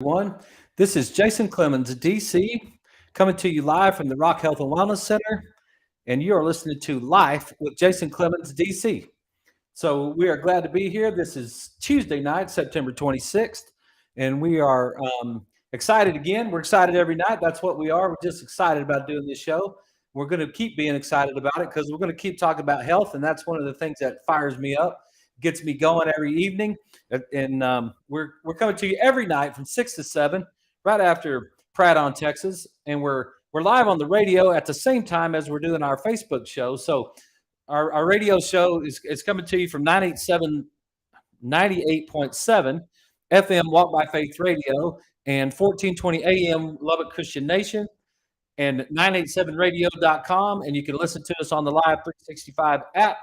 Everyone. This is Jason Clemmons, DC, coming to you live from the Rock Health and Wellness Center, and you are listening to Life with Jason Clemmons, DC. So we are glad to be here. This is Tuesday night, September 26th, and we are excited again. We're excited every night. That's what we are. We're just excited about doing this show. We're going to keep being excited about it because we're going to keep talking about health, and that's one of the things that fires me up, gets me going every evening. And we're coming to you every night from 6 to 7, right after Pratt on Texas, and we're live on the radio at the same time as we're doing our Facebook show. So our radio show is coming to you from 98.7 FM Walk by Faith Radio and 1420 AM Lubbock Christian Nation and 987radio.com. And you can listen to us on the Live 365 app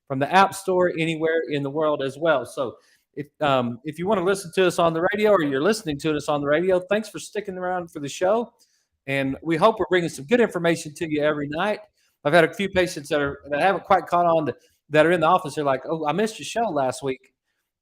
from the App Store anywhere in the world as well. So if you want to listen to us on the radio or you're listening to us on the radio, thanks for sticking around for the show. And we hope we're bringing some good information to you every night. I've had a few patients that haven't quite caught on that are in the office. They're like, "Oh, I missed your show last week."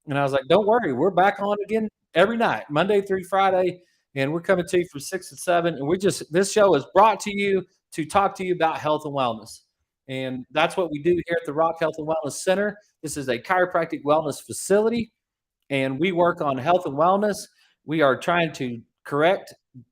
And I was like, "Don't worry. We're back on again every night, Monday through Friday. And we're coming to you from 6 to 7. And this show is brought to you to talk to you about health and wellness. And that's what we do here at the Rock Health and Wellness Center. This is a chiropractic wellness facility, and we work on health and wellness. We are trying to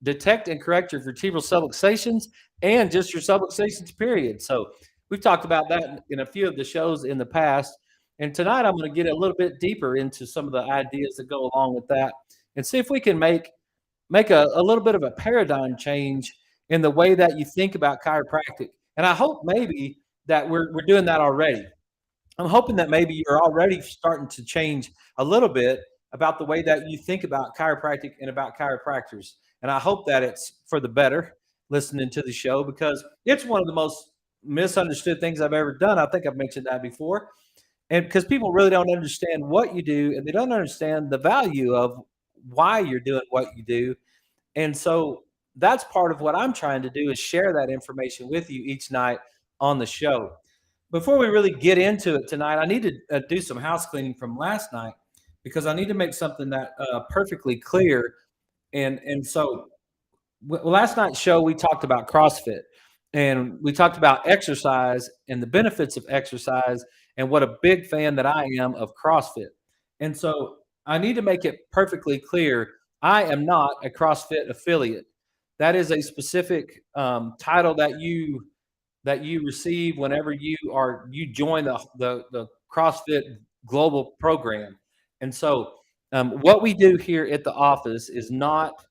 detect and correct your vertebral subluxations and just your subluxations, period. So we've talked about that in a few of the shows in the past. And tonight I'm going to get a little bit deeper into some of the ideas that go along with that and see if we can make a little bit of a paradigm change in the way that you think about chiropractic. And I hope maybe that we're doing that already. I'm hoping that maybe you're already starting to change a little bit about the way that you think about chiropractic and about chiropractors. And I hope that it's for the better listening to the show, because it's one of the most misunderstood things I've ever done. I think I've mentioned that before. And because people really don't understand what you do, and they don't understand the value of why you're doing what you do. And so that's part of what I'm trying to do, is share that information with you each night on the show. Before we really get into it tonight, I need to do some house cleaning from last night, because I need to make something that perfectly clear. And so last night's show, we talked about CrossFit, and we talked about exercise and the benefits of exercise and what a big fan that I am of CrossFit. And so I need to make it perfectly clear, I am not a CrossFit affiliate. That is a specific title that you receive whenever you join the CrossFit global program. And so what we do here at the office is not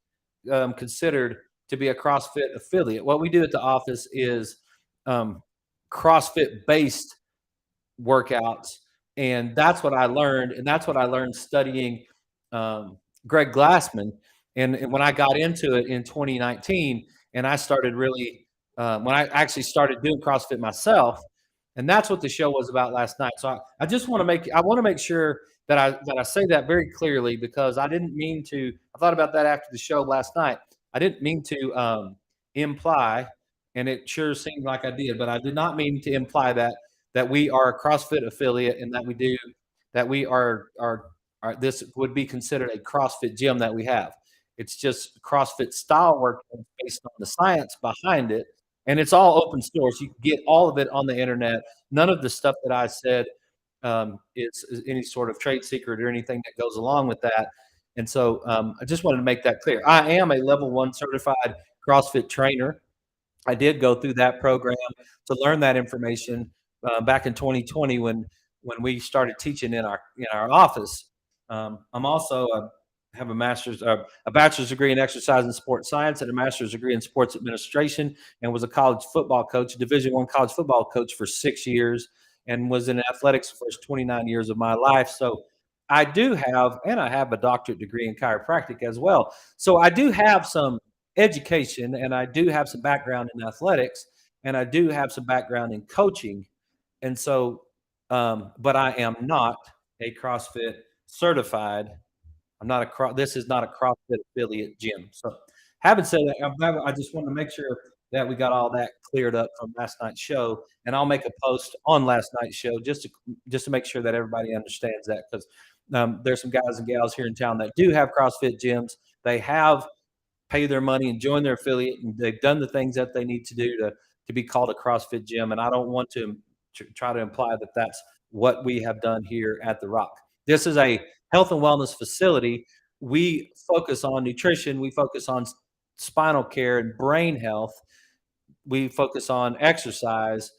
considered to be a CrossFit affiliate. What we do at the office is CrossFit based workouts. And that's what I learned. And that's what I learned studying Greg Glassman. And when I got into it in 2019, and I started really, when I actually started doing CrossFit myself, and that's what the show was about last night. So I just want to make sure that I say that very clearly, because I didn't mean to. I thought about that after the show last night. I didn't mean to imply, and it sure seemed like I did, but I did not mean to imply that we are a CrossFit affiliate and that we are this would be considered a CrossFit gym that we have. It's just CrossFit style work based on the science behind it. And it's all open source. You can get all of it on the internet. None of the stuff that I said is any sort of trade secret or anything that goes along with that. And so I just wanted to make that clear. I am a level 1 certified CrossFit trainer. I did go through that program to learn that information back in 2020 when we started teaching in our office. I'm also have a bachelor's degree in exercise and sports science and a master's degree in sports administration, and was a college football coach, Division I college football coach for 6 years, and was in athletics for the first 29 years of my life. So I have a doctorate degree in chiropractic as well. So I do have some education, and I do have some background in athletics, and I do have some background in coaching. And so, but I am not a CrossFit certified. This is not a CrossFit affiliate gym. So having said that, I just want to make sure that we got all that cleared up from last night's show. And I'll make a post on last night's show just to make sure that everybody understands that, because there's some guys and gals here in town that do have CrossFit gyms, they have paid their money and joined their affiliate, and they've done the things that they need to do to be called a CrossFit gym. And I don't want to try to imply that that's what we have done here at the Rock. This is a health and wellness facility. We focus on nutrition. We focus on spinal care and brain health. We focus on exercise,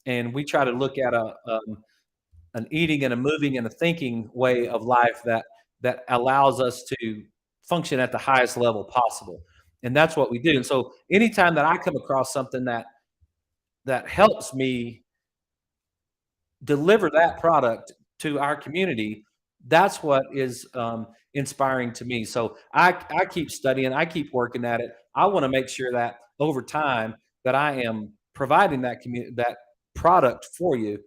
and we try to look at an eating and a moving and a thinking way of life that allows us to function at the highest level possible. And that's what we do. And so anytime that I come across something that helps me deliver that product to our community, that's what is inspiring to me. So I keep studying, I keep working at it. I want to make sure that over time that I am providing that product for you,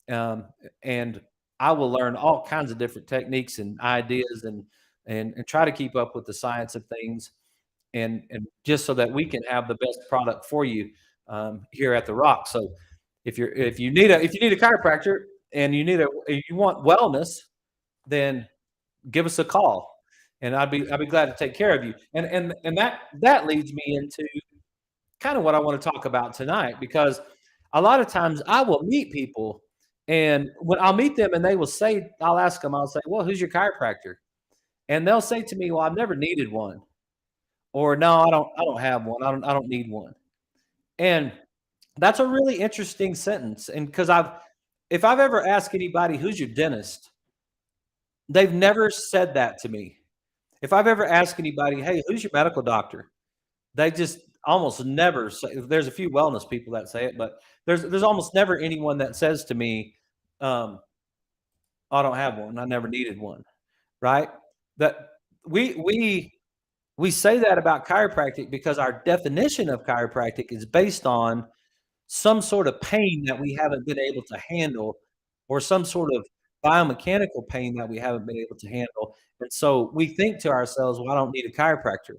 and I will learn all kinds of different techniques and ideas, and try to keep up with the science of things, and just so that we can have the best product for you here at the Rock. So if you need a chiropractor and you want wellness, then give us a call, and I'd be glad to take care of you. And that leads me into kind of what I want to talk about tonight, because a lot of times I will meet people, and when I'll meet them and they will say, I'll ask them, I'll say, well, who's your chiropractor? And they'll say to me, well, I've never needed one, or no, I don't have one. I don't need one. And that's a really interesting sentence. And because if I've ever asked anybody, who's your dentist? They've never said that to me. If I've ever asked anybody, hey, who's your medical doctor? They just almost never say. There's a few wellness people that say it, but there's almost never anyone that says to me, I don't have one. I never needed one. Right? That we say that about chiropractic because our definition of chiropractic is based on some sort of pain that we haven't been able to handle, or some sort of biomechanical pain that we haven't been able to handle. And so we think to ourselves, well, I don't need a chiropractor.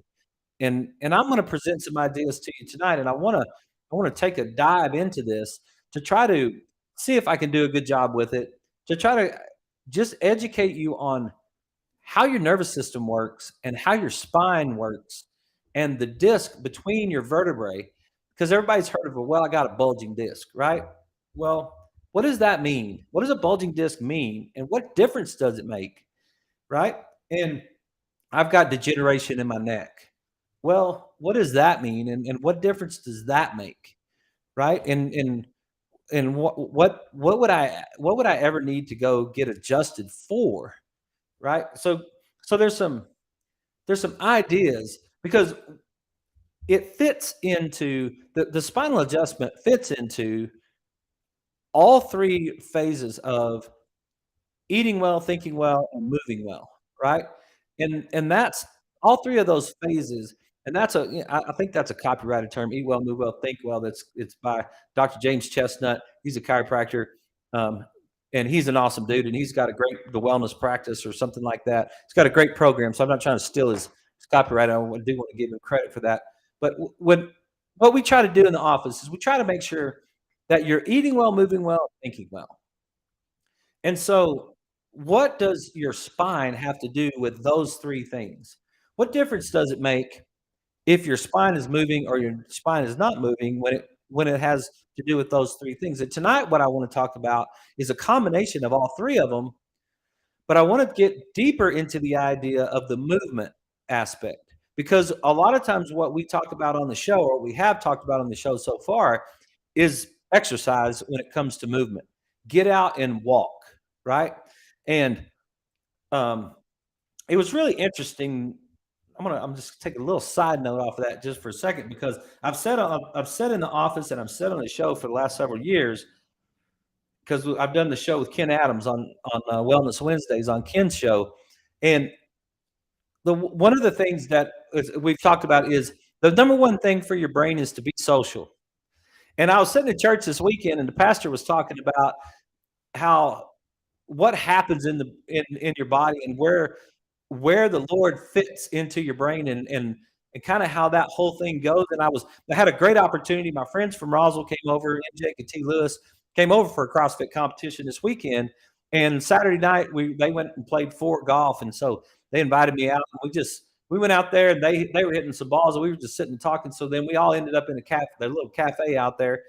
And I'm going to present some ideas to you tonight, and I want to take a dive into this to try to see if I can do a good job with it, to try to just educate you on how your nervous system works and how your spine works and the disc between your vertebrae. Because everybody's heard of it. Well, I got a bulging disc, right? Well, what does that mean? What does a bulging disc mean? And what difference does it make? Right? And I've got degeneration in my neck. Well, what does that mean? And what difference does that make? Right? And what would I ever need to go get adjusted for? Right? So there's some ideas, because it fits into the spinal adjustment fits into all three phases of eating well, thinking well, and moving well, right? And that's all three of those phases. And I think that's a copyrighted term: eat well, move well, think well. It's by Dr. James Chestnut. He's a chiropractor, and he's an awesome dude. And he's got the wellness practice or something like that. He's got a great program. So I'm not trying to steal his copyright. I do want to give him credit for that. But what we try to do in the office is we try to make sure that you're eating well, moving well, thinking well. And so what does your spine have to do with those three things? What difference does it make if your spine is moving or your spine is not moving when it has to do with those three things? And tonight, what I want to talk about is a combination of all three of them, but I want to get deeper into the idea of the movement aspect, because a lot of times what we talk about on the show, or we have talked about on the show so far, is exercise when it comes to movement. Get out and walk, right? And it was really interesting. I'm just take a little side note off of that just for a second, because I've said in the office and I've said on the show for the last several years, because I've done the show with Ken Adams on Wellness Wednesdays on Ken's show, and one of the things that we've talked about is the number one thing for your brain is to be social. And I was sitting in church this weekend, and the pastor was talking about what happens in your body, and where the Lord fits into your brain, and kind of how that whole thing goes. And I had a great opportunity. My friends from Roswell came over, MJ and T. Lewis came over for a CrossFit competition this weekend. And Saturday night they went and played Fort Golf, and so they invited me out. And we just we went out there and they were hitting some balls and we were just sitting and talking. So then we all ended up in a cafe, their little cafe out there,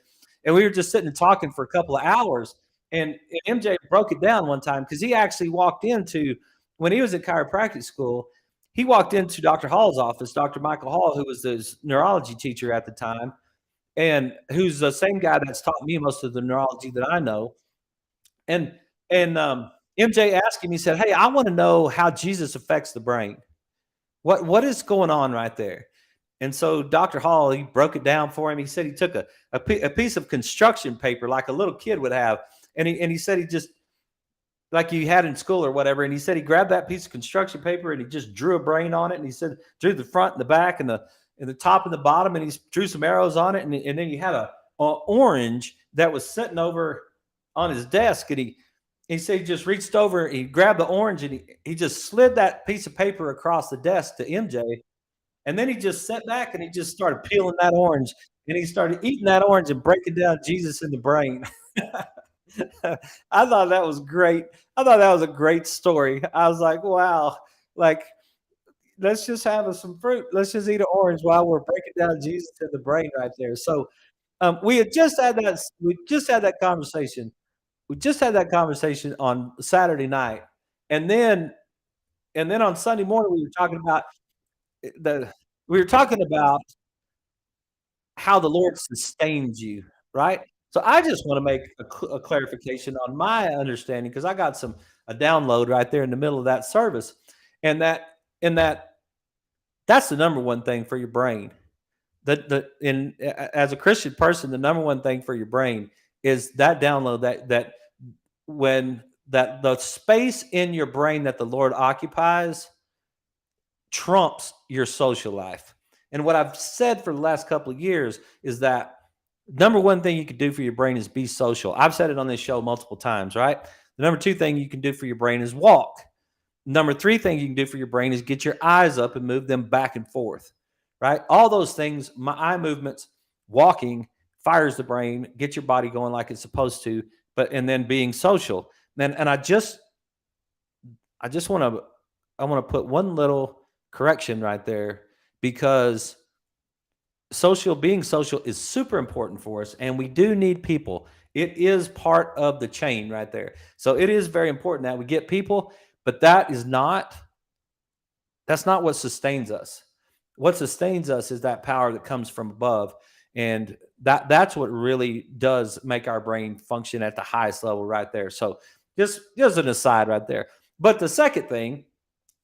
and we were just sitting and talking for a couple of hours. And MJ broke it down one time because he actually walked into when he was at chiropractic school. He walked into Dr. Hall's office, Dr. Michael Hall, who was his neurology teacher at the time, and who's the same guy that's taught me most of the neurology that I know. And MJ asked him, he said, "Hey, I want to know how Jesus affects the brain. What is going on right there?" And so Dr. Hall, he broke it down for him. He said he took a piece of construction paper like a little kid would have, and he said he just like you had in school or whatever. And he said he grabbed that piece of construction paper and he just drew a brain on it. And he said drew the front and the back and the top and the bottom, and he drew some arrows on it. And then you had a orange that was sitting over on his desk, and he said he just reached over, he grabbed the orange, and he just slid that piece of paper across the desk to MJ. And then he just sat back and he just started peeling that orange, and he started eating that orange and breaking down Jesus in the brain. I thought that was great. I thought that was a great story. I was like, wow, like, let's just have some fruit. Let's just eat an orange while we're breaking down Jesus in the brain right there. So we had just had that. We just had that conversation. We just had that conversation on Saturday night, and then on Sunday morning we were talking about the we were talking about how the Lord sustains you, right? So I just want to make a clarification on my understanding because I got a download right there in the middle of that service, and that that's the number one thing for your brain. As a Christian person, the number one thing for your brain is that download that when that the space in your brain that the Lord occupies trumps your social life. And what I've said for the last couple of years is that number one thing you can do for your brain is be social. I've said it on this show multiple times, right? The number two thing you can do for your brain is walk. Number three thing you can do for your brain is get your eyes up and move them back and forth, right? All those things, my eye movements, walking fires the brain, get your body going like it's supposed to, and then being social. And I just want to put one little correction right there because being social is super important for us, and we do need people. It is part of the chain right there. So it is very important that we get people, but that's not what sustains us. What sustains us is that power that comes from above, and that's what really does make our brain function at the highest level right there. So just an aside right there. But the second thing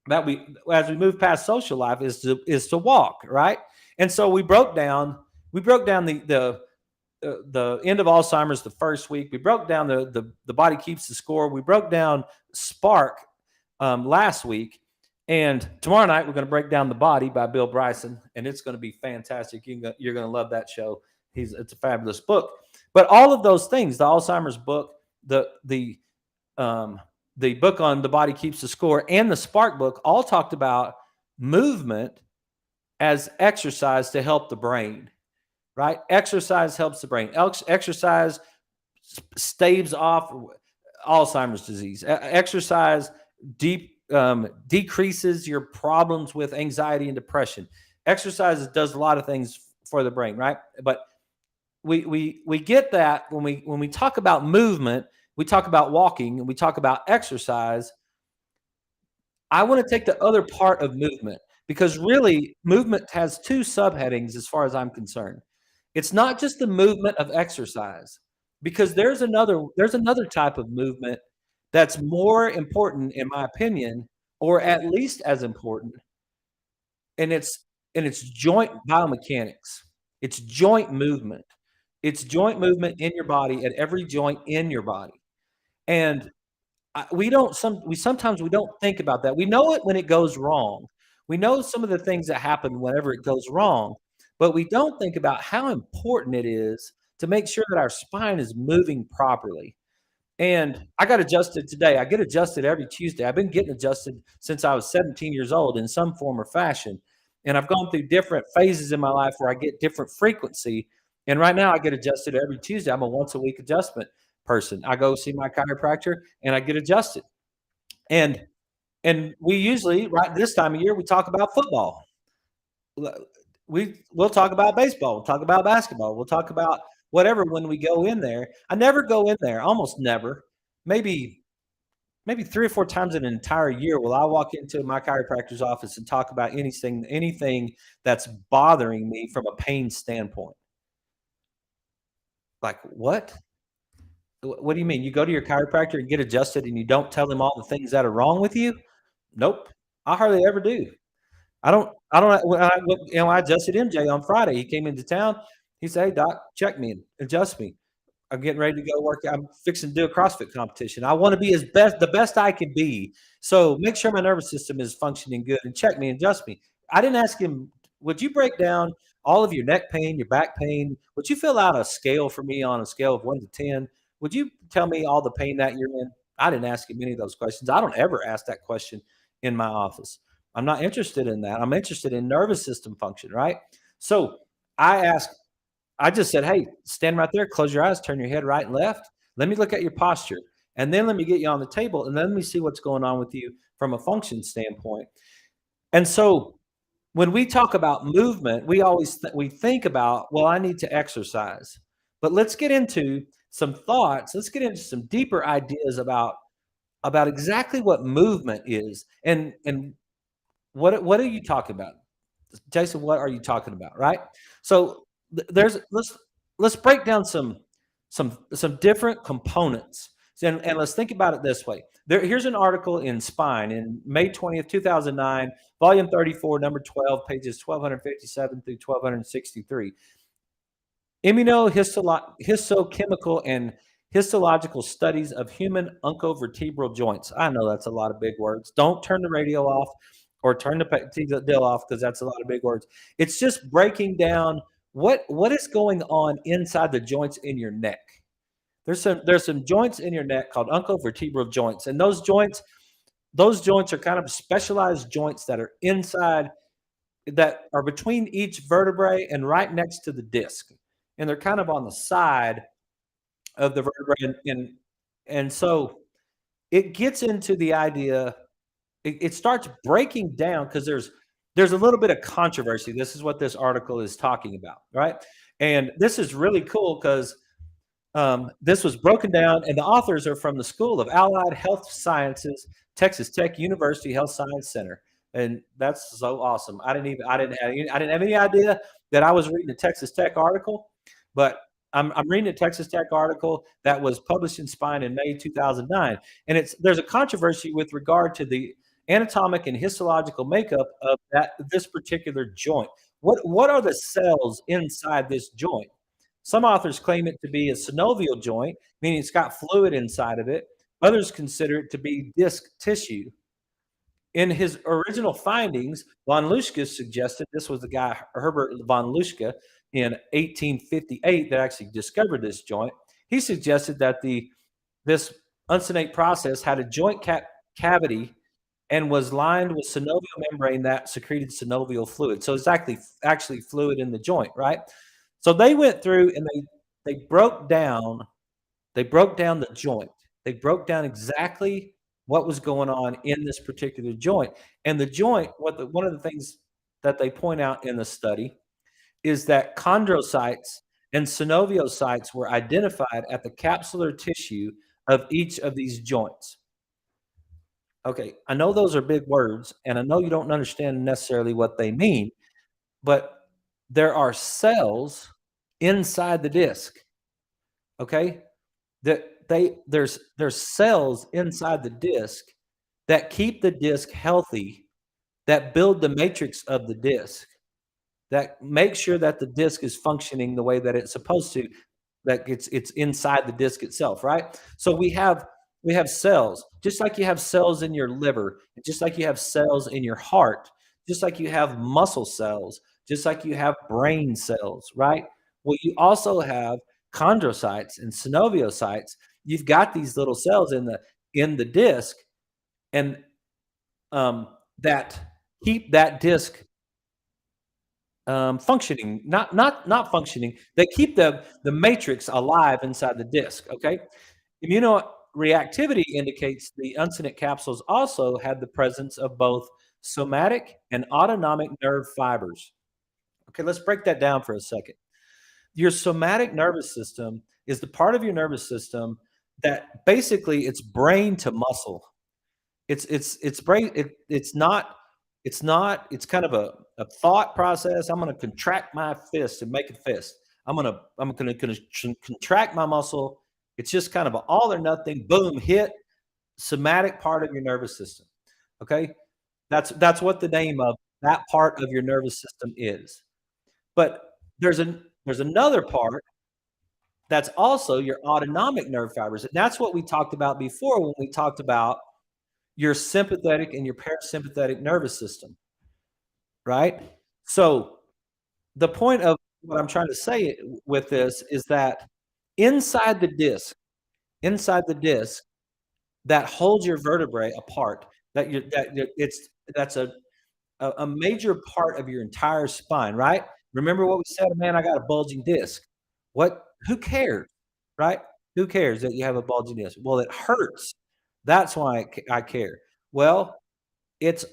that as we move past social life is to walk, right? And so we broke down the end of Alzheimer's the first week. We broke down the body keeps the score. We broke down Spark last week, and tomorrow night we're going to break down The Body by Bill Bryson, and it's going to be fantastic. You're going to love that show. It's a fabulous book. But all of those things, the Alzheimer's book, the book on The Body Keeps the Score, and the Spark book all talked about movement as exercise to help the brain, right? Exercise helps the brain. Exercise staves off Alzheimer's disease. Exercise decreases your problems with anxiety and depression. Exercise does a lot of things for the brain, right? But we get that when we talk about movement, we talk about walking, and we talk about exercise. I want to take the other part of movement because really movement has two subheadings as far as I'm concerned. It's not just the movement of exercise, because there's another type of movement that's more important, in my opinion, or at least as important, and it's joint biomechanics. It's joint movement. It's joint movement in your body, at every joint in your body. And we sometimes we don't think about that. We know it when it goes wrong. We know some of the things that happen whenever it goes wrong, but we don't think about how important it is to make sure that our spine is moving properly. And I got adjusted today. I get adjusted every Tuesday. I've been getting adjusted since I was 17 years old in some form or fashion. And I've gone through different phases in my life where I get different frequency. And right now I get adjusted every Tuesday. I'm a once a week adjustment person. I go see my chiropractor and I get adjusted. And And we usually, right this time of year, we talk about football. We'll talk about baseball, we'll talk about basketball, we'll talk about whatever when we go in there. I never go in there, almost never. Maybe 3 or 4 times in an entire year will I walk into my chiropractor's office and talk about anything that's bothering me from a pain standpoint. Like, what? What do you mean? You go to your chiropractor and get adjusted and you don't tell him all the things that are wrong with you? Nope. I hardly ever do. I don't when I adjusted MJ on Friday, he came into town. He said, "Hey doc, check me and adjust me. I'm getting ready to go work. I'm fixing to do a CrossFit competition. I want to be the best I can be. So make sure my nervous system is functioning good and check me and adjust me." I didn't ask him, would you break down all of your neck pain, your back pain? Would you fill out a scale for me on a scale of 1 to 10? Would you tell me all the pain that you're in? I didn't ask him any of those questions. I don't ever ask that question in my office. I'm not interested in that. I'm interested in nervous system function, right? So I asked I just said, "Hey, stand right there, close your eyes, turn your head right and left. Let me look at your posture, and then let me get you on the table, and then let me see what's going on with you from a function standpoint." And so when we talk about movement, we always we think about, well, I need to exercise. But let's get into some thoughts. Let's get into some deeper ideas about exactly what movement is and what are you talking about? Jason, what are you talking about, right? So there's let's break down some different components, and let's think about it this way. Here's an article in Spine in May 20th, 2009, volume 34, number 12, pages 1257 through 1263. Immunohistochemical and histological studies of human uncovertebral joints. I know that's a lot of big words. Don't turn the radio off or turn the deal off because that's a lot of big words. It's just breaking down what is going on inside the joints in your neck. There's some joints in your neck called uncovertebral joints, and those joints are kind of specialized joints that are inside that are between each vertebrae and right next to the disc, and they're kind of on the side of the vertebrae, and so it gets into the idea. It starts breaking down because there's a little bit of controversy. This is what this article is talking about, right? And this is really cool because this was broken down, and the authors are from the School of Allied Health Sciences, Texas Tech University Health Science Center, and that's so awesome. I didn't have any idea that I was reading a Texas Tech article, but I'm reading a Texas Tech article that was published in Spine in May 2009, and there's a controversy with regard to the anatomic and histological makeup of this particular joint. What are the cells inside this joint? Some authors claim it to be a synovial joint, meaning it's got fluid inside of it. Others consider it to be disc tissue. In his original findings, von Luschke suggested, this was the guy, Herbert von Luschke, in 1858 that actually discovered this joint. He suggested that this uncinate process had a joint cavity and was lined with synovial membrane that secreted synovial fluid. So it's actually fluid in the joint, right? So they went through and they broke down the joint. They broke down exactly what was going on in this particular joint. And the joint, one of the things that they point out in the study is that chondrocytes and synoviocytes were identified at the capsular tissue of each of these joints. Okay, I know those are big words, and I know you don't understand necessarily what they mean, but there are cells inside the disc. Okay, there's cells inside the disc that keep the disc healthy, that build the matrix of the disc, that make sure that the disc is functioning the way that it's supposed to, that it's inside the disc itself, right? So we have cells, just like you have cells in your liver, just like you have cells in your heart, just like you have muscle cells, just like you have brain cells, right? Well, you also have chondrocytes and synoviocytes. You've got these little cells in the disc, and that keep that disc functioning, not functioning. They keep the matrix alive inside the disc. Okay, reactivity indicates the uncinate capsules also had the presence of both somatic and autonomic nerve fibers. Okay, let's break that down for a second. Your somatic nervous system is the part of your nervous system that basically it's brain to muscle. It's brain. It's kind of a thought process. I'm going to contract my fist and make a fist. I'm going to contract my muscle. It's just kind of an all or nothing. Boom, hit somatic part of your nervous system. Okay, that's what the name of that part of your nervous system is. But there's another part that's also your autonomic nerve fibers, and that's what we talked about before when we talked about your sympathetic and your parasympathetic nervous system, right? So the point of what I'm trying to say with this is that inside the disc, inside the disc that holds your vertebrae apart, that's a major part of your entire spine, right? Remember what we said, man, I got a bulging disc. Who cares, right? Who cares that you have a bulging disc? Well, it hurts. That's why I care. Well, it's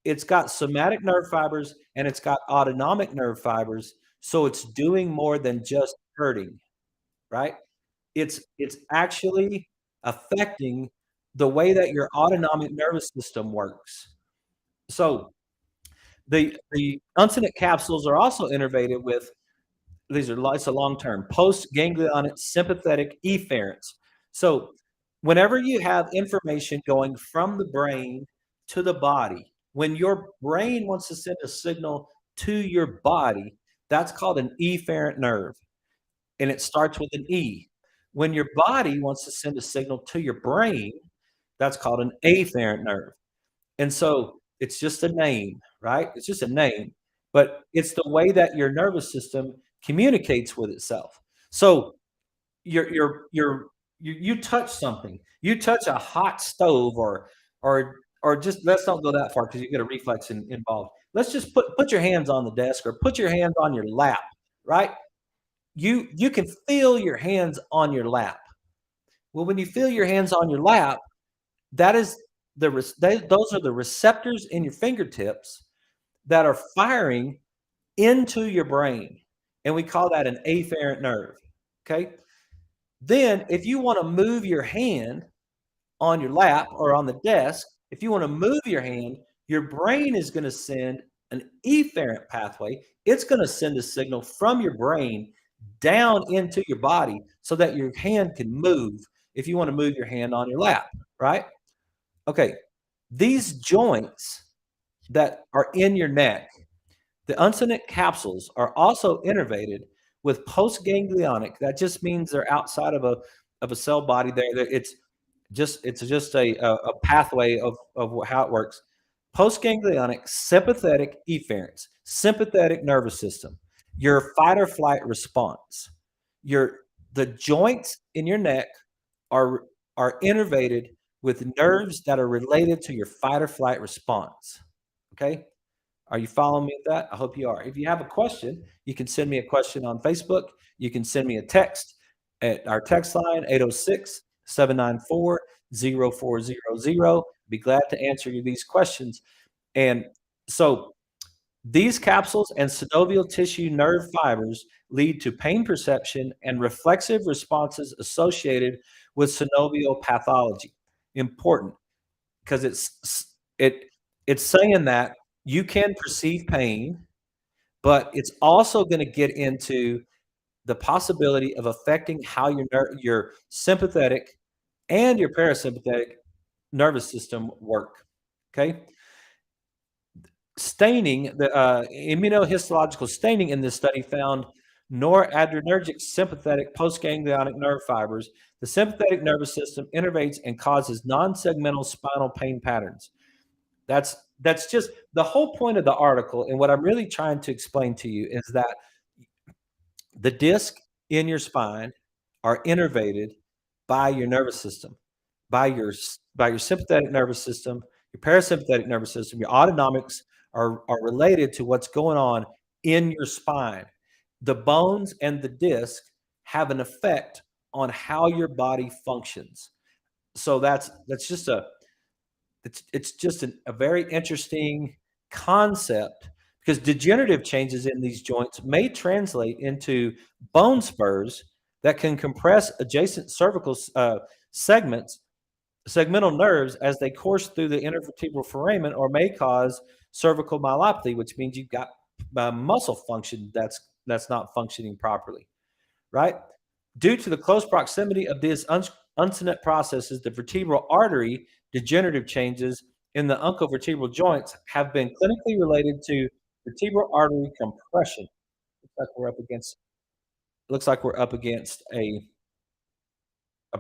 it's got somatic nerve fibers and it's got autonomic nerve fibers, so it's doing more than just hurting, right? It's actually affecting the way that your autonomic nervous system works. So the uncinate capsules are also innervated with these are it's a long term post-ganglionic sympathetic efferents. So whenever you have information going from the brain to the body, when your brain wants to send a signal to your body, that's called an efferent nerve, and it starts with an E. When your body wants to send a signal to your brain, that's called an afferent nerve. And so it's just a name, right? It's just a name, but it's the way that your nervous system communicates with itself. So you touch something, you touch a hot stove or just let's not go that far because you get a reflex involved. Let's just put your hands on the desk or put your hands on your lap, right? You can feel your hands on your lap. Well, when you feel your hands on your lap, that is those are the receptors in your fingertips that are firing into your brain, and we call that an afferent nerve. Okay. Then, if you want to move your hand on your lap or on the desk, if you want to move your hand, your brain is going to send an efferent pathway. It's going to send a signal from your brain down into your body so that your hand can move if you want to move your hand on your lap, right? Okay, these joints that are in your neck, the uncinate capsules are also innervated with postganglionic. That just means they're outside of a cell body. It's just a pathway of how it works. Postganglionic sympathetic efferents, sympathetic nervous system, your fight or flight response, the joints in your neck are innervated with nerves that are related to your fight or flight response. Okay? Are you following me with that? I hope you are. If you have a question, you can send me a question on Facebook. You can send me a text at our text line, 806-794-0400. Be glad to answer you these questions. And so these capsules and synovial tissue nerve fibers lead to pain perception and reflexive responses associated with synovial pathology. Important, because it's saying that you can perceive pain, but it's also going to get into the possibility of affecting how your sympathetic and your parasympathetic nervous system work. Okay. Staining, the immunohistological staining in this study found noradrenergic sympathetic postganglionic nerve fibers. The sympathetic nervous system innervates and causes non-segmental spinal pain patterns. That's just the whole point of the article. And what I'm really trying to explain to you is that the disc in your spine are innervated by your nervous system, by your sympathetic nervous system, your parasympathetic nervous system, your autonomics are related to what's going on in your spine. The bones and the disc have an effect on how your body functions. So that's just a it's just a very interesting concept because degenerative changes in these joints may translate into bone spurs that can compress adjacent cervical segments, segmental nerves as they course through the intervertebral foramen, or may cause cervical myelopathy, which means you've got muscle function that's not functioning properly, right? Due to the close proximity of these uncinate processes, the vertebral artery degenerative changes in the uncovertebral joints have been clinically related to vertebral artery compression. Looks like we're up against a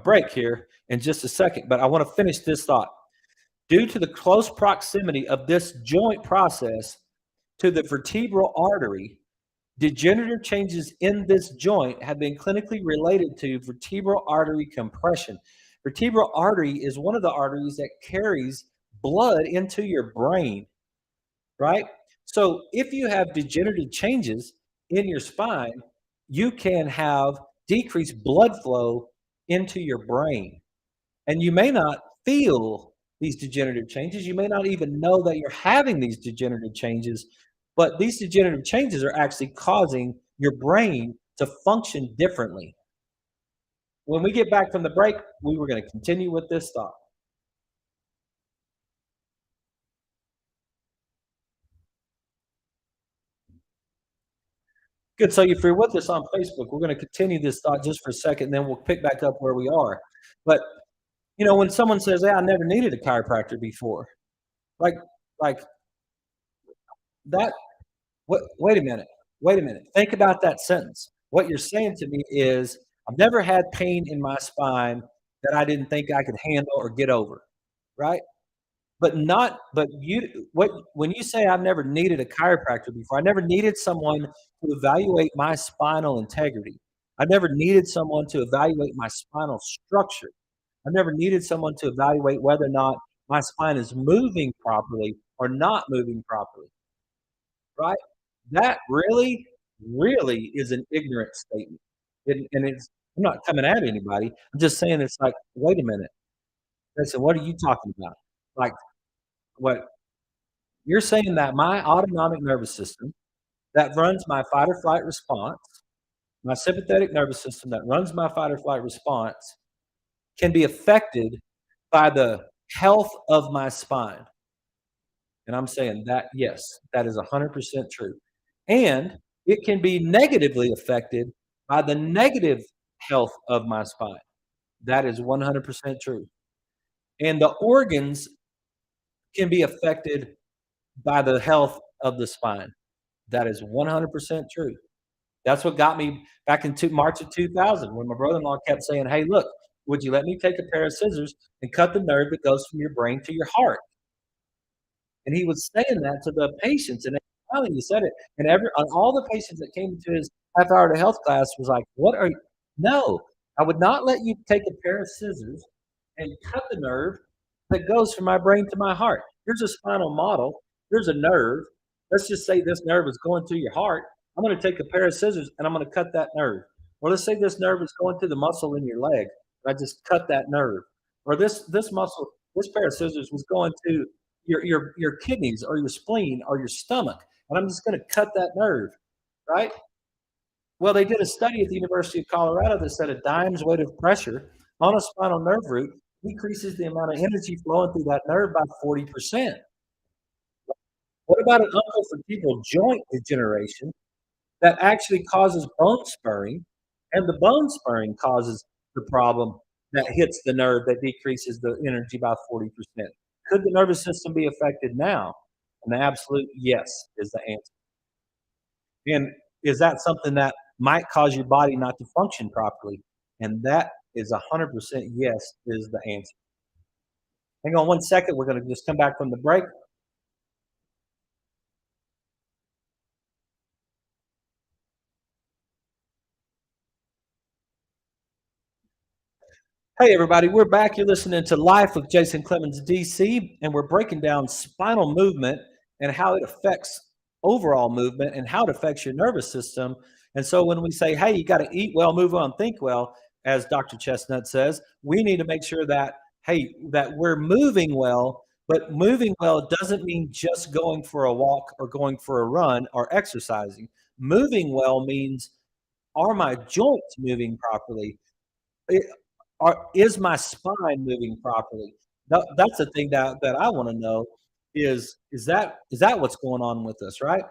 break here in just a second, but I want to finish this thought. Due to the close proximity of this joint process to the vertebral artery, degenerative changes in this joint have been clinically related to vertebral artery compression. Vertebral artery is one of the arteries that carries blood into your brain, right? So if you have degenerative changes in your spine, you can have decreased blood flow into your brain. And you may not feel these degenerative changes. You may not even know that you're having these degenerative changes, but these degenerative changes are actually causing your brain to function differently. When we get back from the break, we were going to continue with this thought. Good. So if you're with us on Facebook, we're going to continue this thought just for a second, and then we'll pick back up where we are. But when someone says, "Hey, I never needed a chiropractor before," like like that. Wait a minute. Wait a minute. Think about that sentence. What you're saying to me is, I've never had pain in my spine that I didn't think I could handle or get over, right? But when you say I've never needed a chiropractor before, I never needed someone to evaluate my spinal integrity. I never needed someone to evaluate my spinal structure. I never needed someone to evaluate whether or not my spine is moving properly or not moving properly, right? That really, really is an ignorant statement. And I'm not coming at anybody. I'm just saying it's like, wait a minute. Listen, what are you talking about? Like, what you're saying that my autonomic nervous system that runs my fight or flight response, my sympathetic nervous system that runs my fight or flight response can be affected by the health of my spine. And I'm saying that, yes, that is 100% true. And it can be negatively affected by the negative health of my spine. That is 100% true. And the organs can be affected by the health of the spine. That is 100% true. That's what got me back in March of 2000 when my brother-in-law kept saying, "Hey, look, would you let me take a pair of scissors and cut the nerve that goes from your brain to your heart?" And he was saying that to the patients, and finally he said it, and all the patients that came to his half hour to health class was like, "What are you?" No, I would not let you take a pair of scissors and cut the nerve that goes from my brain to my heart. Here's a spinal model. Here's a nerve. Let's just say this nerve is going through your heart. I'm going to take a pair of scissors and I'm going to cut that nerve. Or let's say this nerve is going through the muscle in your leg. And I just cut that nerve. Or this pair of scissors was going to your kidneys or your spleen or your stomach, and I'm just going to cut that nerve, right? Well, they did a study at the University of Colorado that said a dime's weight of pressure on a spinal nerve root decreases the amount of energy flowing through that nerve by 40%. What about an uncovertebral joint degeneration that actually causes bone spurring, and the bone spurring causes the problem that hits the nerve that decreases the energy by 40%? Could the nervous system be affected now? An absolute yes is the answer. And is that something that might cause your body not to function properly? And that is 100% yes is the answer. Hang on one second. We're going to just come back from the break. Hey, everybody, we're back. You're listening to Life with Jason Clemmons, DC, and we're breaking down spinal movement and how it affects overall movement and how it affects your nervous system. And so when we say, hey, you got to eat well, move well, and think well, as Dr. Chestnut says, we need to make sure that hey, that we're moving well, but moving well doesn't mean just going for a walk or going for a run or exercising. Moving well means, are my joints moving properly? It, is my spine moving properly? That's the thing that I want to know is that what's going on with us, right?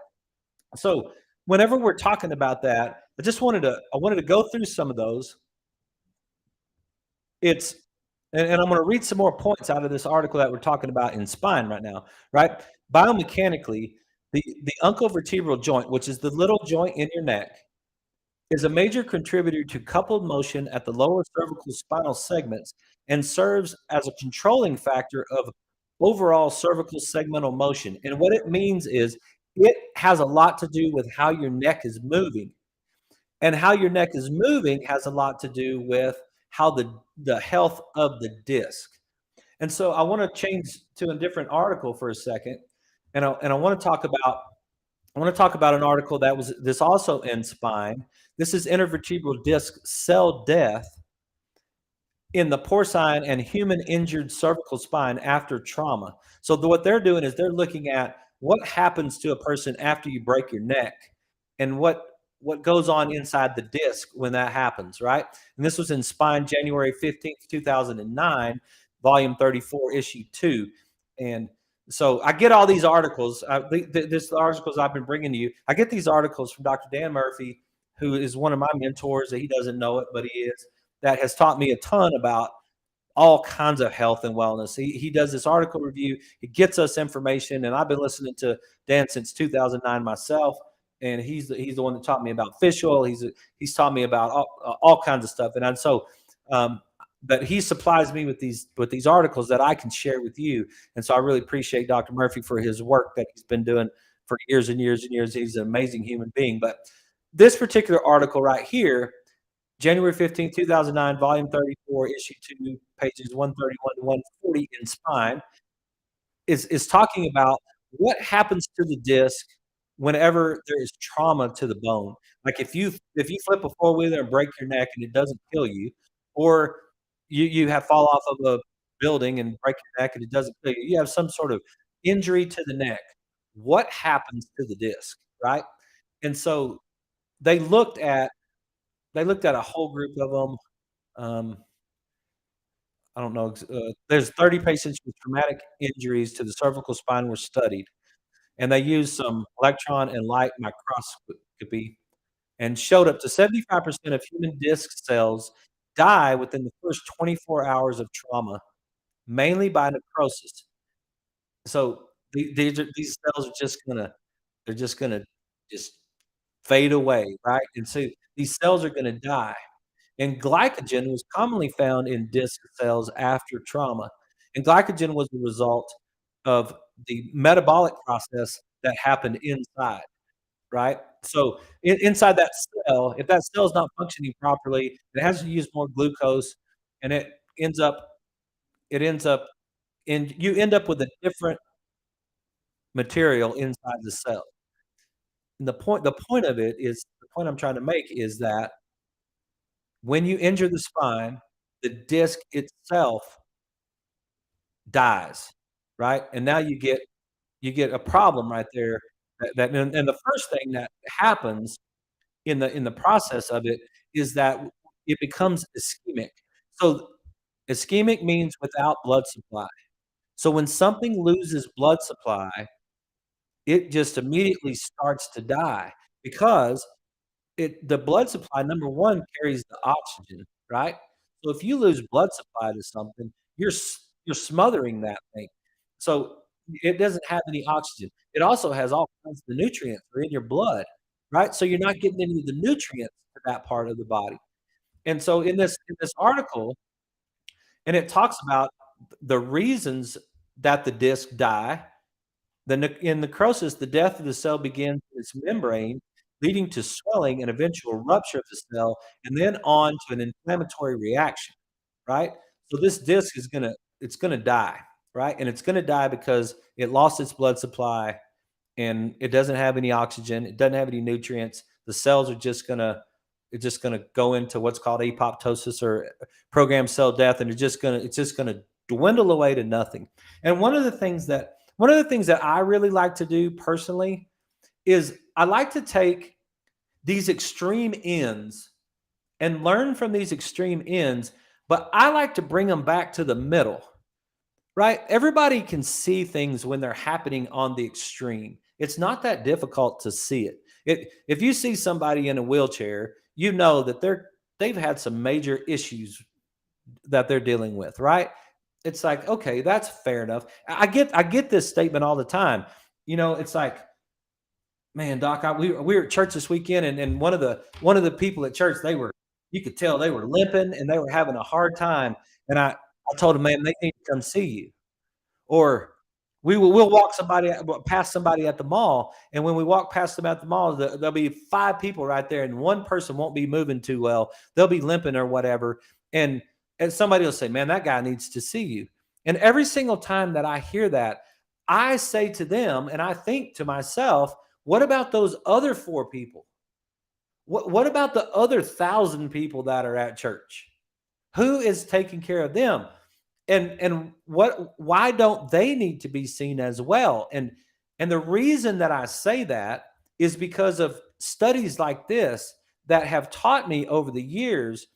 So whenever we're talking about that, I wanted to go through some of those. It's and I'm going to read some more points out of this article that we're talking about in spine right now, right? Biomechanically, the uncovertebral joint, which is the little joint in your neck, is a major contributor to coupled motion at the lower cervical spinal segments and serves as a controlling factor of overall cervical segmental motion. And what it means is it has a lot to do with how your neck is moving. And how your neck is moving has a lot to do with how the health of the disc. And so I want to change to a different article for a second. And I want to talk about an article that was this also in spine. This is intervertebral disc cell death in the porcine and human injured cervical spine after trauma. So what they're doing is they're looking at what happens to a person after you break your neck and what goes on inside the disc when that happens, right? And this was in Spine, January 15th, 2009, volume 34, issue 2. And so I get all these articles. This articles I've been bringing to you. I get these articles from Dr. Dan Murphy, who is one of my mentors. That he doesn't know it, but he is. That has taught me a ton about all kinds of health and wellness. He does this article review. He gets us information, and I've been listening to Dan since 2009 myself. And he's the one that taught me about fish oil. He's taught me about all kinds of stuff. And so, but he supplies me with these articles that I can share with you. And so I really appreciate Dr. Murphy for his work that he's been doing for years and years and years. He's an amazing human being. But this particular article right here, January 15, 2009, volume 34, issue 2, pages 131 to 140 in spine, is talking about what happens to the disc whenever there is trauma to the bone. Like if you flip a four-wheeler and break your neck and it doesn't kill you, or you have fall off of a building and break your neck and it doesn't kill you, you have some sort of injury to the neck. What happens to the disc, right? And so they looked at a whole group of them. I don't know. There's 30 patients with traumatic injuries to the cervical spine were studied, and they used some electron and light microscopy and showed up to 75% of human disc cells die within the first 24 hours of trauma, mainly by necrosis. So these cells are they're just gonna just fade away, right? And so these cells are gonna die. And glycogen was commonly found in disc cells after trauma. And glycogen was the result of the metabolic process that happened inside, right? So inside that cell, if that cell is not functioning properly, it has to use more glucose, and ends up it ends up you end up with a different material inside the cell. And the point I'm trying to make is that when you injure the spine, the disc itself dies, right? And now you get a problem right there. And the first thing that happens in the process of it is that it becomes ischemic. So ischemic means without blood supply. So when something loses blood supply, it just immediately starts to die because the blood supply, number 1, carries the oxygen, right? So if you lose blood supply to something, you're smothering that thing. So it doesn't have any oxygen. It also has all kinds of the nutrients are in your blood, right? So you're not getting any of the nutrients to that part of the body. And so in this article, and it talks about the reasons that the disc die. In necrosis, the death of the cell begins in its membrane, leading to swelling and eventual rupture of the cell, and then on to an inflammatory reaction, right? So this disc it's gonna die, right? And it's gonna die because it lost its blood supply and it doesn't have any oxygen, it doesn't have any nutrients. The cells are just gonna go into what's called apoptosis or programmed cell death, and it's just gonna dwindle away to nothing. And one of the things that I really like to do personally is I like to take these extreme ends and learn from these extreme ends, but I like to bring them back to the middle, right? Everybody can see things when they're happening on the extreme. It's not that difficult to see it. If you see somebody in a wheelchair, you know that they've had some major issues that they're dealing with, right? It's like, okay, that's fair enough. I get this statement all the time. It's like, man, Doc, we were at church this weekend, and one of the people at church, you could tell they were limping and they were having a hard time. And I told them, man, they need to come see you. Or we'll walk past somebody at the mall, and when we walk past them at the mall, there'll be 5 people right there, and one person won't be moving too well. They'll be limping or whatever, and somebody will say, "Man, that guy needs to see you." And every single time that I hear that, I say to them, and I think to myself, "What about those other 4 people? What about the other 1,000 people that are at church? Who is taking care of them?" And why don't they need to be seen as well? And the reason that I say that is because of studies like this that have taught me over the years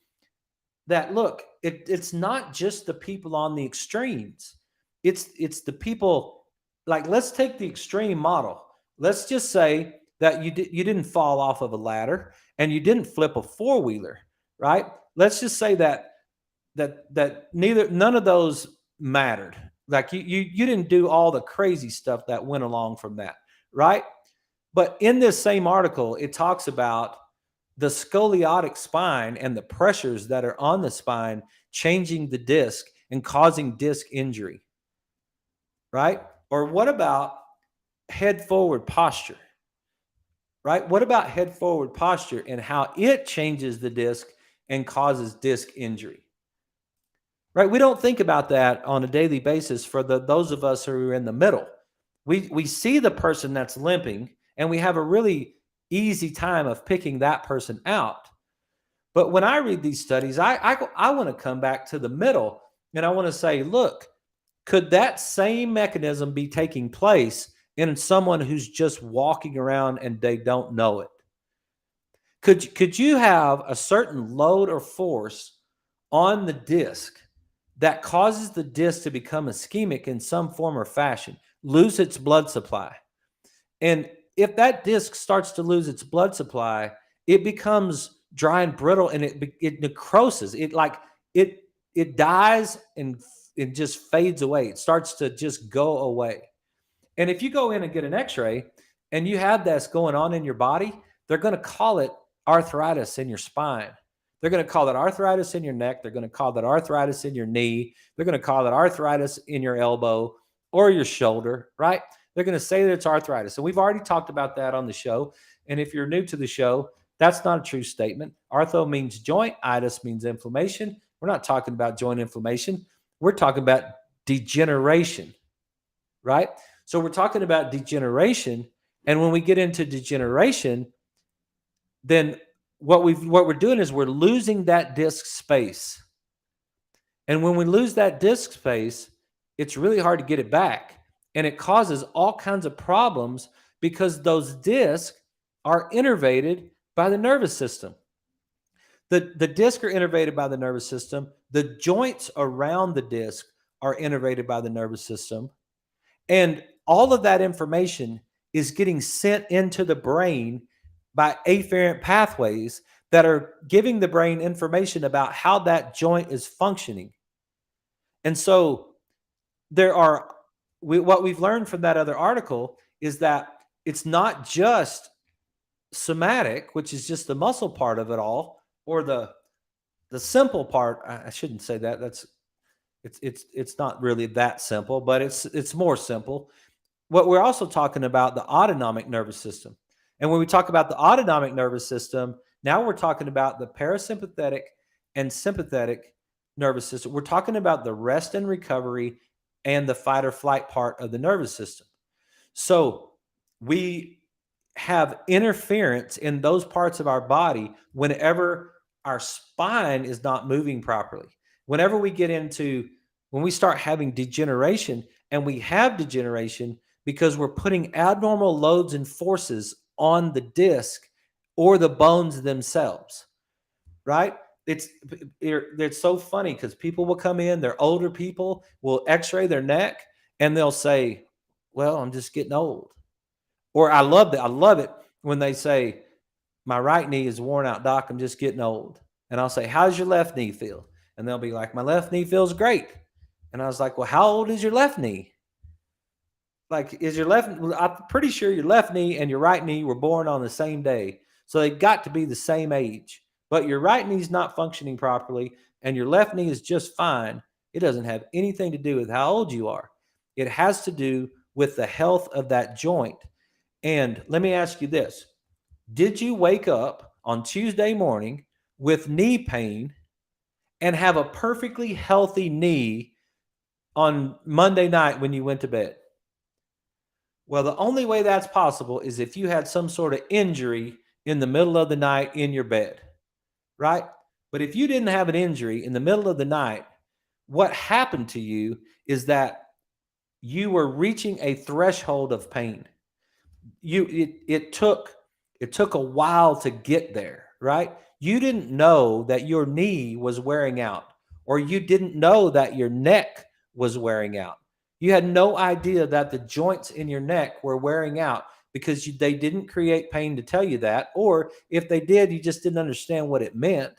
that, look, it's not just the people on the extremes. It's the people, like, let's take the extreme model. Let's just say that you didn't fall off of a ladder and you didn't flip a four-wheeler, right? Let's just say that none of those mattered. Like, you didn't do all the crazy stuff that went along from that, right? But in this same article, it talks about the scoliotic spine and the pressures that are on the spine changing the disc and causing disc injury, right? Or what about head forward posture, right? What about head forward posture and how it changes the disc and causes disc injury? Right? We don't think about that on a daily basis for those of us who are in the middle. We see the person that's limping, and we have a really easy time of picking that person out. But when I read these studies, I want to come back to the middle, and I want to say, look, could that same mechanism be taking place in someone who's just walking around and they don't know it? Could you have a certain load or force on the disc that causes the disc to become ischemic in some form or fashion, lose its blood supply? And if that disc starts to lose its blood supply, it becomes dry and brittle, and it necroses. It dies, and it just fades away. It starts to just go away. And if you go in and get an X-ray and you have this going on in your body, they're going to call it arthritis in your spine. They're going to call it arthritis in your neck. They're going to call that arthritis in your knee. They're going to call it arthritis in your elbow or your shoulder, right? They're going to say that it's arthritis. And we've already talked about that on the show. And if you're new to the show, that's not a true statement. Artho means joint. Itis means inflammation. We're not talking about joint inflammation. We're talking about degeneration, right? So we're talking about degeneration. And when we get into degeneration, then what we're doing is we're losing that disc space. And when we lose that disc space, it's really hard to get it back. And it causes all kinds of problems because those discs are innervated by the nervous system. The discs are innervated by the nervous system. The joints around the disc are innervated by the nervous system. And all of that information is getting sent into the brain by afferent pathways that are giving the brain information about how that joint is functioning. And so what we've learned from that other article is that it's not just somatic, which is just the muscle part of it all, or the simple part. I shouldn't say that. It's not really that simple, but it's more simple. What we're also talking about, the autonomic nervous system. And when we talk about the autonomic nervous system, now we're talking about the parasympathetic and sympathetic nervous system. We're talking about the rest and recovery and the fight or flight part of the nervous system. So we have interference in those parts of our body whenever our spine is not moving properly. Whenever we get into when we start having degeneration, and we have degeneration because we're putting abnormal loads and forces on the disc or the bones themselves, right? It's it's so funny because people will come in, they're older people, will x-ray their neck, and they'll say, well, I'm just getting old. Or I love that. I love it when they say, my right knee is worn out, doc. I'm just getting old. And I'll say, how's your left knee feel? And they'll be like, my left knee feels great. And I was like, well, how old is your left knee? Like, is your left, I'm pretty sure your left knee and your right knee were born on the same day. So they got to be the same age. But your right knee's not functioning properly and your left knee is just fine. It doesn't have anything to do with how old you are. It has to do with the health of that joint. And let me ask you this. Did you wake up on Tuesday morning with knee pain and have a perfectly healthy knee on Monday night when you went to bed? Well, the only way that's possible is if you had some sort of injury in the middle of the night in your bed, right? But if you didn't have an injury in the middle of the night, what happened to you is that you were reaching a threshold of pain. It took a while to get there, right? You didn't know that your knee was wearing out, or you didn't know that your neck was wearing out. You had no idea that the joints in your neck were wearing out because they didn't create pain to tell you that, or if they did, you just didn't understand what it meant,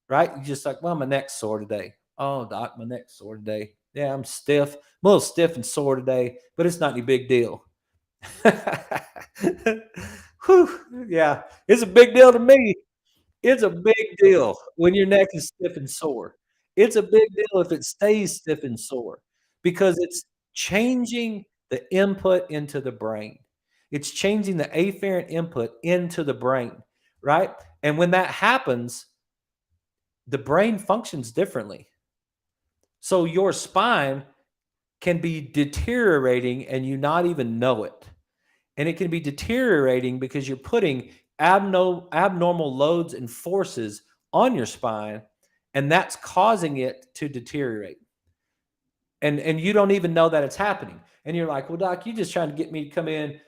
right? You just like, well, my neck's sore today. Oh, doc, my neck's sore today. Yeah, I'm stiff. I'm a little stiff and sore today, but it's not any big deal. Whew, yeah, it's a big deal to me. It's a big deal when your neck is stiff and sore. It's a big deal if it stays stiff and sore because it's changing the input into the brain. It's changing the afferent input into the brain, right? And when that happens, the brain functions differently. So your spine can be deteriorating and you not even know it. And it can be deteriorating because you're putting abnormal loads and forces on your spine, and that's causing it to deteriorate. And you don't even know that it's happening. And you're like, well, doc, you're just trying to get me to come in.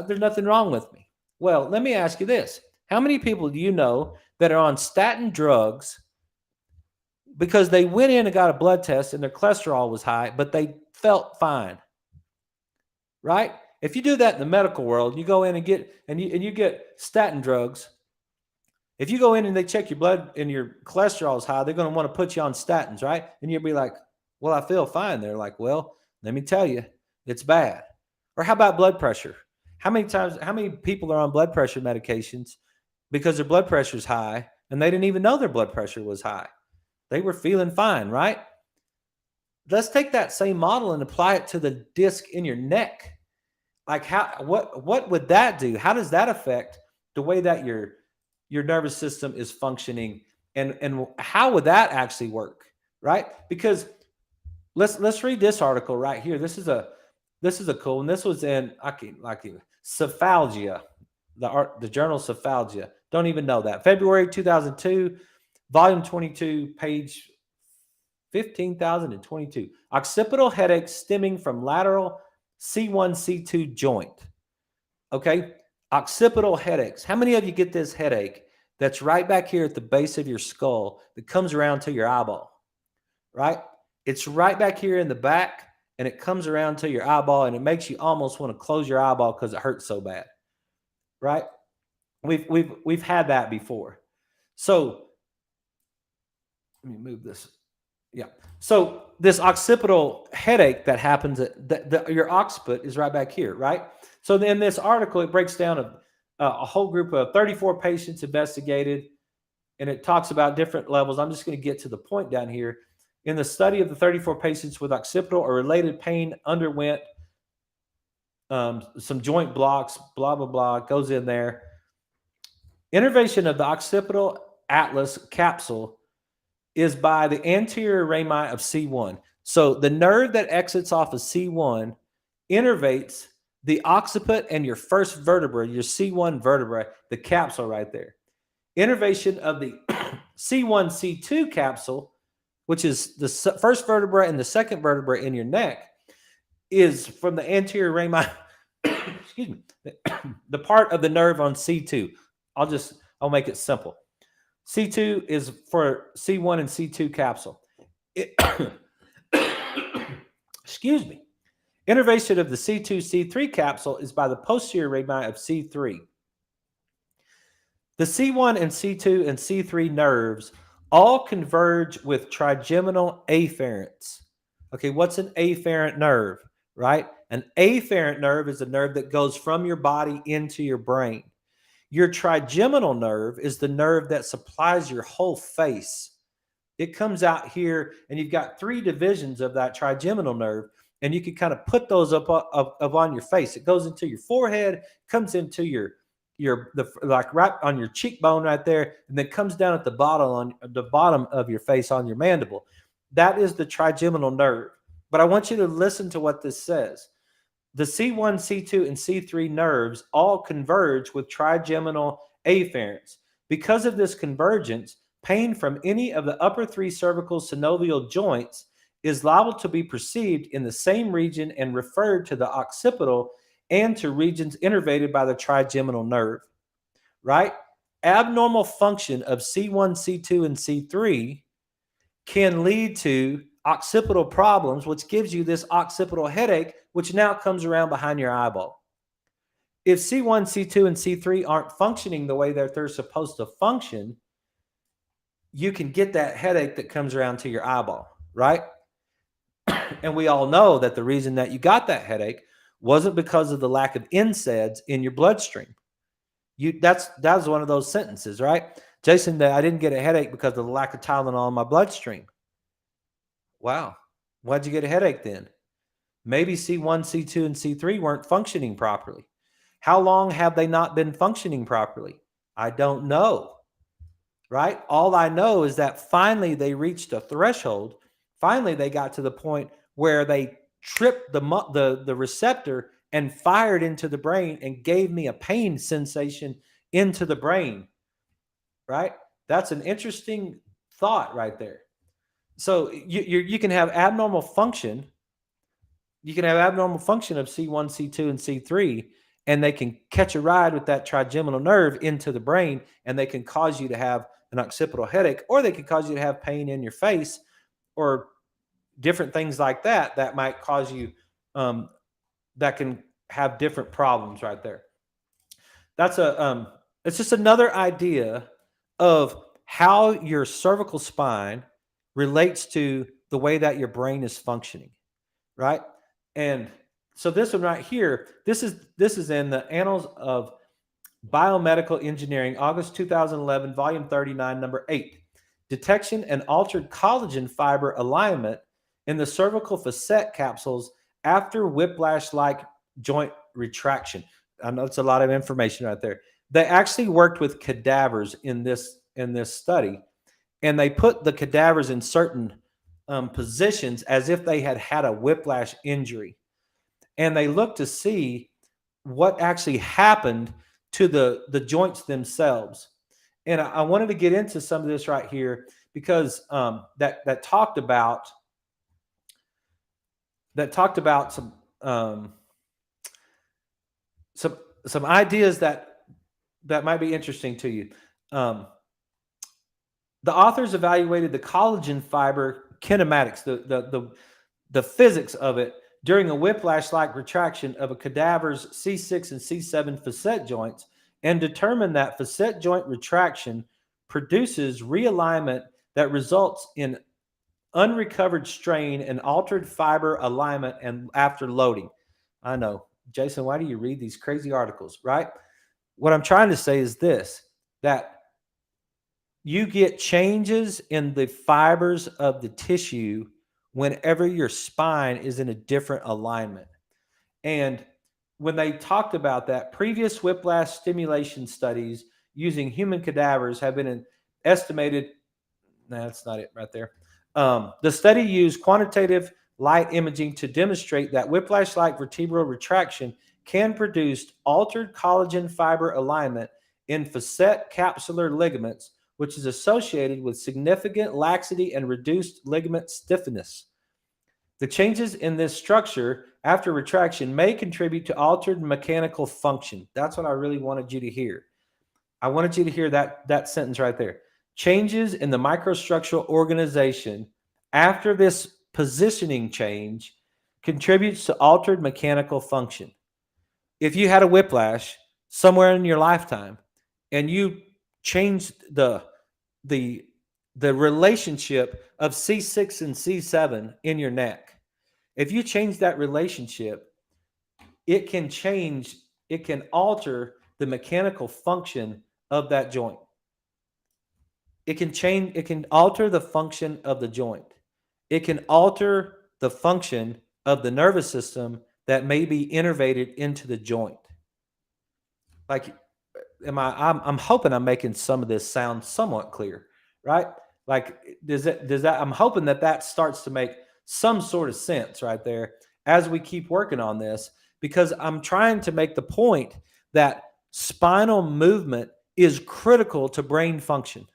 There's nothing wrong with me. Well, let me ask you this. How many people do you know that are on statin drugs because they went in and got a blood test and their cholesterol was high, but they felt fine, right? If you do that in the medical world, you go in and you get statin drugs. If you go in and they check your blood and your cholesterol is high, they're going to want to put you on statins, right? And you'll be like, well, I feel fine. They're like, well, let me tell you, it's bad. Or how about blood pressure? How many people are on blood pressure medications because their blood pressure is high and they didn't even know their blood pressure was high? They were feeling fine, right? Let's take that same model and apply it to the disc in your neck. Like what would that do? How does that affect the way that your nervous system is functioning, and how would that actually work, right? Because let's read this article right here. This is a cool one. This was in Cephalgia, the journal Cephalgia. Don't even know that. February 2002, volume 22, page 15,022. Occipital headache stemming from lateral C1, C2 joint. Okay. Occipital headaches. How many of you get this headache that's right back here at the base of your skull that comes around to your eyeball, right? It's right back here in the back and it comes around to your eyeball and it makes you almost want to close your eyeball because it hurts so bad, right? We've had that before. So let me move this. Yeah. So this occipital headache that happens, your occiput is right back here, right? So in this article, it breaks down a whole group of 34 patients investigated, and it talks about different levels. I'm just going to get to the point down here. In the study of the 34 patients with occipital or related pain underwent some joint blocks, blah, blah, blah, goes in there. Innervation of the occipital atlas capsule is by the anterior rami of C1. So the nerve that exits off of C1 innervates the occiput and your first vertebra, your C1 vertebra, the capsule right there. Innervation of the C1, C2 capsule which is the first vertebra and the second vertebra in your neck, is from the anterior rami, excuse me, the part of the nerve on C2. I'll make it simple. C2 is for C1 and C2 capsule. Excuse me. Innervation of the C2, C3 capsule is by the posterior rami of C3. The C1 and C2 and C3 nerves all converge with trigeminal afferents. Okay, what's an afferent nerve, right? An afferent nerve is a nerve that goes from your body into your brain. Your trigeminal nerve is the nerve that supplies your whole face. It comes out here, and you've got 3 divisions of that trigeminal nerve, and you can kind of put those up on your face. It goes into your forehead, comes into like right on your cheekbone right there, and then comes down at the bottom of your face on your mandible. That is the trigeminal nerve. But I want you to listen to what this says. The C1, C2, and C3 nerves all converge with trigeminal afferents. Because of this convergence, pain from any of the upper 3 cervical synovial joints is liable to be perceived in the same region and referred to the occipital and to regions innervated by the trigeminal nerve, right? Abnormal function of C1, C2, and C3 can lead to occipital problems, which gives you this occipital headache, which now comes around behind your eyeball. If C1, C2, and C3 aren't functioning the way that they're supposed to function, you can get that headache that comes around to your eyeball, right? And we all know that the reason that you got that headache wasn't because of the lack of NSAIDs in your bloodstream. That was one of those sentences, right? Jason, I didn't get a headache because of the lack of Tylenol in my bloodstream. Wow. Why'd you get a headache then? Maybe C1, C2, and C3 weren't functioning properly. How long have they not been functioning properly? I don't know, right? All I know is that finally they reached a threshold. Finally, they got to the point where they tripped the receptor and fired into the brain and gave me a pain sensation into the brain, right? That's an interesting thought right there. So you can have abnormal function. You can have abnormal function of C1, C2, and C3, and they can catch a ride with that trigeminal nerve into the brain, and they can cause you to have an occipital headache, or they can cause you to have pain in your face, or different things like that that might cause you, that can have different problems right there. That's it's just another idea of how your cervical spine relates to the way that your brain is functioning, right? And so this one right here, this is in the Annals of Biomedical Engineering, August 2011, volume 39, number 8. Detection and altered collagen fiber alignment in the cervical facet capsules after whiplash-like joint retraction. I know it's a lot of information right there. They actually worked with cadavers in this study, and they put the cadavers in certain positions as if they had a whiplash injury. And they looked to see what actually happened to the joints themselves. And I wanted to get into some of this right here because that talked about some ideas that might be interesting to you. The authors evaluated the collagen fiber kinematics, the physics of it during a whiplash-like retraction of a cadaver's C6 and C7 facet joints, and determined that facet joint retraction produces realignment that results in unrecovered strain and altered fiber alignment and after loading. I know, Jason, why do you read these crazy articles, right? What I'm trying to say is this, that you get changes in the fibers of the tissue whenever your spine is in a different alignment. And when they talked about that, previous whiplash stimulation studies using human cadavers have been estimated. No, that's not it right there. The study used quantitative light imaging to demonstrate that whiplash-like vertebral retraction can produce altered collagen fiber alignment in facet capsular ligaments, which is associated with significant laxity and reduced ligament stiffness. The changes in this structure after retraction may contribute to altered mechanical function. That's what I really wanted you to hear. I wanted you to hear that sentence right there. Changes in the microstructural organization after this positioning change contributes to altered mechanical function. If you had a whiplash somewhere in your lifetime and you changed the relationship of C6 and C7 in your neck, if you change that relationship, it can alter the mechanical function of that joint. It can alter the function of the joint. It can alter the function of the nervous system that may be innervated into the joint. Like, I'm hoping I'm making some of this sound somewhat clear, right? Like, does that, I'm hoping that starts to make some sort of sense right there as we keep working on this, because I'm trying to make the point that spinal movement is critical to brain function.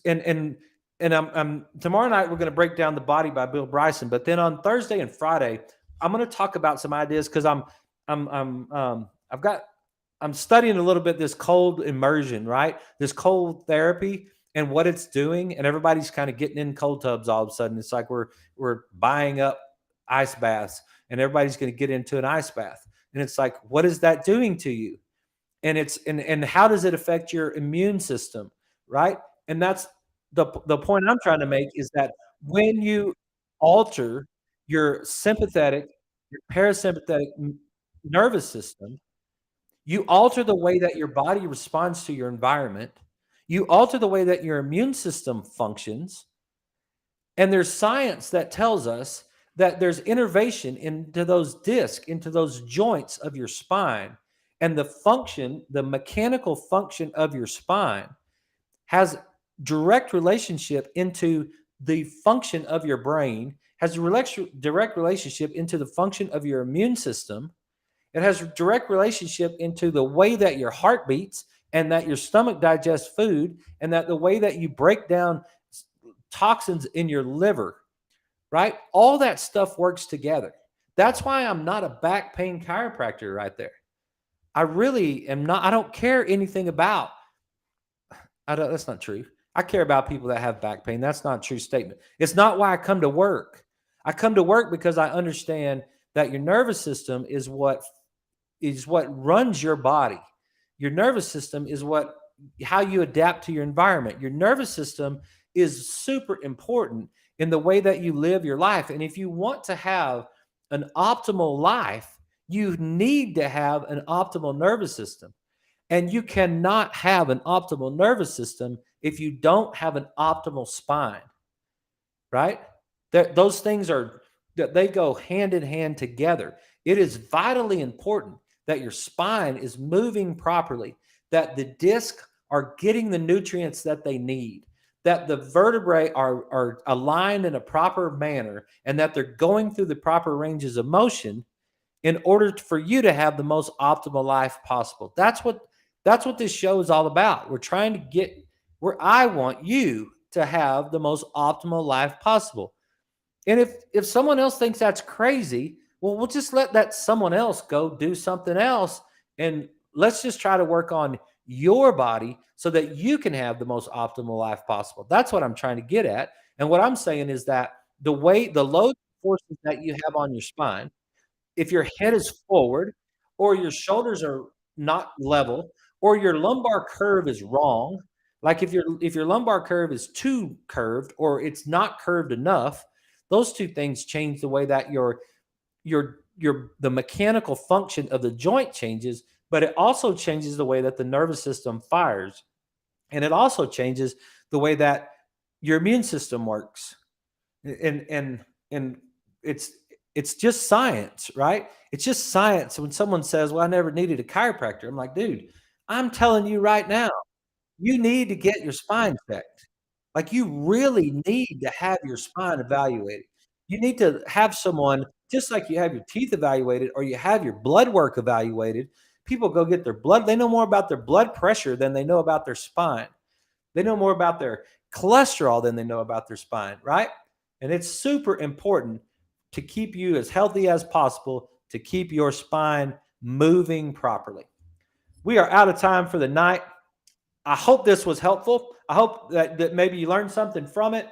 And I'm tomorrow night we're going to break down The Body by Bill Bryson, but then on Thursday and Friday I'm going to talk about some ideas because I'm studying a little bit this cold immersion, right? This cold therapy and what it's doing, and everybody's kind of getting in cold tubs all of a sudden. It's like we're buying up ice baths, and everybody's going to get into an ice bath, and it's like, what is that doing to you? And and how does it affect your immune system, right? And that's the point I'm trying to make, is that when you alter your sympathetic, your parasympathetic nervous system, you alter the way that your body responds to your environment. You alter the way that your immune system functions. And there's science that tells us that there's innervation into those discs, into those joints of your spine. And the mechanical function of your spine has direct relationship into the function of your brain, has a direct relationship into the function of your immune system. It has a direct relationship into the way that your heart beats, and that your stomach digests food, and that the way that you break down toxins in your liver, right? All that stuff works together. That's why I'm not a back pain chiropractor right there. I really am not. I don't care anything about, that's not true. I care about people that have back pain. That's not a true statement. It's not why I come to work. I come to work because I understand that your nervous system is what runs your body. Your nervous system is how you adapt to your environment. Your nervous system is super important in the way that you live your life. And if you want to have an optimal life, you need to have an optimal nervous system. And you cannot have an optimal nervous system if you don't have an optimal spine, right? Those things they go hand in hand together. It is vitally important that your spine is moving properly, that the discs are getting the nutrients that they need, that the vertebrae are aligned in a proper manner, and that they're going through the proper ranges of motion in order for you to have the most optimal life possible. That's what this show is all about. We're trying to get where I want you to have the most optimal life possible. And if someone else thinks that's crazy, well, we'll just let that someone else go do something else. And let's just try to work on your body so that you can have the most optimal life possible. That's what I'm trying to get at. And what I'm saying is that the load forces that you have on your spine, if your head is forward, or your shoulders are not level, or your lumbar curve is wrong, like if your lumbar curve is too curved or it's not curved enough, those two things change the way that the mechanical function of the joint changes, but it also changes the way that the nervous system fires. And it also changes the way that your immune system works. And it's just science, right? It's just science. When someone says, well, I never needed a chiropractor, I'm like, dude, I'm telling you right now, you need to get your spine checked. Like, you really need to have your spine evaluated. You need to have someone, just like you have your teeth evaluated or you have your blood work evaluated. People go get their blood. They know more about their blood pressure than they know about their spine. They know more about their cholesterol than they know about their spine, right? And it's super important to keep you as healthy as possible, to keep your spine moving properly. We are out of time for the night. I hope this was helpful. I hope that maybe you learned something from it.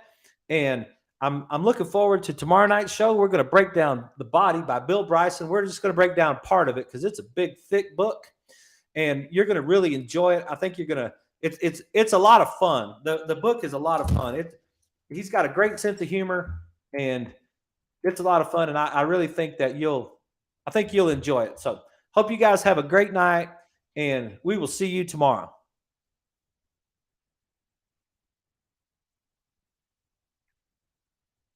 And I'm looking forward to tomorrow night's show. We're going to break down The Body by Bill Bryson. We're just going to break down part of it because it's a big, thick book, and you're going to really enjoy it. I think you're going to. It's a lot of fun. The book is a lot of fun. He's got a great sense of humor, and it's a lot of fun. And I really think that you'll enjoy it. So hope you guys have a great night, and we will see you tomorrow.